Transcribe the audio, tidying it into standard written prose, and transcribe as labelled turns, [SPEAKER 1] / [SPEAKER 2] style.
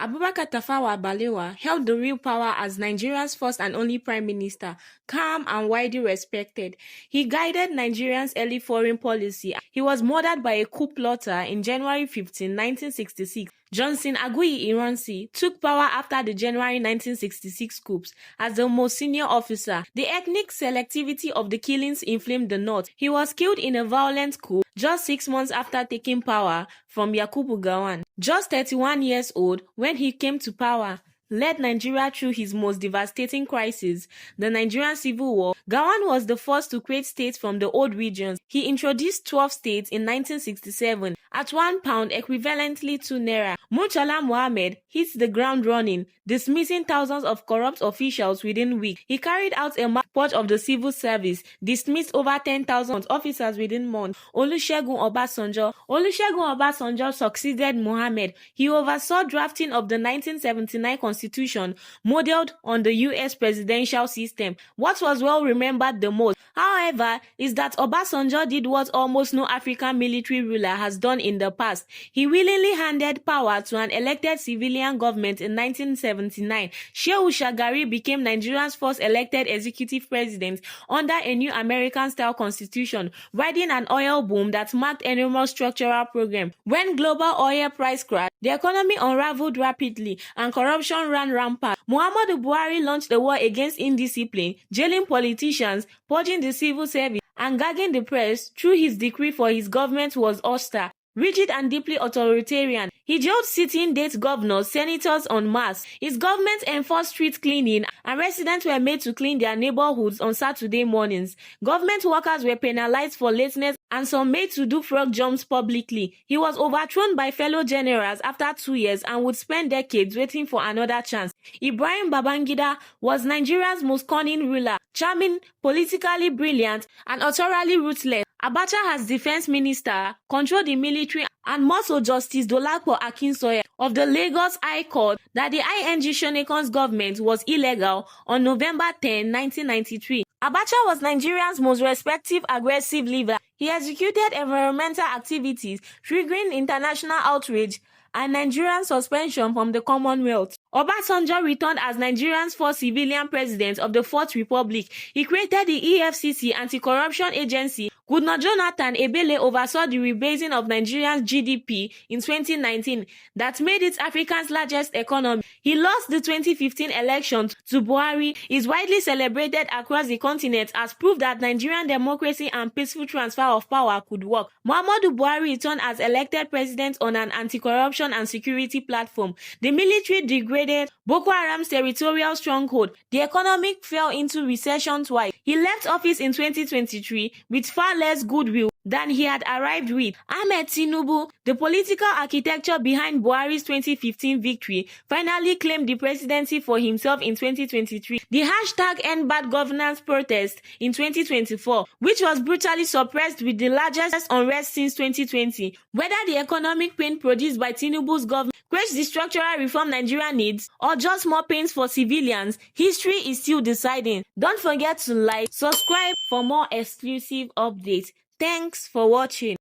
[SPEAKER 1] Abubakar Tafawa Balewa held the real power as Nigeria's first and only prime minister, calm and widely respected. He guided Nigeria's early foreign policy. He was murdered by a coup plotter in January 15, 1966. Johnson Aguiyi Ironsi took power after the January 1966 coups as the most senior officer. The ethnic selectivity of the killings inflamed the north. He was killed in a violent coup just 6 months after taking power from Yakubu Gowon, just 31 years old when he came to power. Led Nigeria through his most devastating crisis, the Nigerian Civil War. Gowon was the first to create states from the old regions. He introduced 12 states in 1967 at £1 equivalently to naira. Murtala Muhammed hit the ground running, dismissing thousands of corrupt officials within weeks. He carried out a purge of the civil service, dismissed over 10,000 officers within months. Olusegun Obasanjo succeeded Muhammad. He oversaw drafting of the 1979 Constitution, modeled on the US presidential system. What was well remembered the most, however, is that Obasanjo did what almost no African military ruler has done in the past. He willingly handed power to an elected civilian government in 1979. Shehu Shagari became Nigeria's first elected executive president under a new American-style constitution, riding an oil boom that marked enormous structural program. When global oil price crashed, the economy unraveled rapidly and corruption ran rampant. Muhammadu Buhari launched a war against indiscipline, jailing politicians, purging the civil service, and gagging the press. Through his decree for his government was austere, rigid and deeply authoritarian. He jailed sitting state governors, senators en masse. His government enforced street cleaning, and residents were made to clean their neighborhoods on Saturday mornings. Government workers were penalized for lateness, and some made to do frog jumps publicly. He was overthrown by fellow generals after 2 years and would spend decades waiting for another chance. Ibrahim Babangida was Nigeria's most cunning ruler, charming, politically brilliant, and utterly ruthless. Abacha as defense minister controlled the military, and more so Justice Dolapo Akinsoye of the Lagos High Court that the Ernest Shonekan's government was illegal on November 10, 1993. Abacha was Nigeria's most respected aggressive leader. He executed environmental activities, triggering international outrage and Nigerian suspension from the Commonwealth. Obasanjo returned as Nigeria's first civilian president of the Fourth Republic. He created the EFCC anti-corruption agency. Goodluck Jonathan Ebele oversaw the rebasing of Nigeria's GDP in 2019 that made it Africa's largest economy. He lost the 2015 election to Buhari. Is widely celebrated across the continent as proof that Nigerian democracy and peaceful transfer of power could work. Muhammadu Buhari returned as elected president on an anti-corruption and security platform. The military degraded Boko Haram's territorial stronghold. The economy fell into recession twice. He left office in 2023 with far less goodwill than he had arrived with. Ahmed Tinubu, the political architecture behind Buhari's 2015 victory, finally claimed the presidency for himself in 2023. The hashtag End Bad Governance protest in 2024, which was brutally suppressed with the largest unrest since 2020. Whether the economic pain produced by Tinubu's government creates the structural reform Nigeria needs, or just more pains for civilians, history is still deciding. Don't forget to like, subscribe for more exclusive updates. Thanks for watching.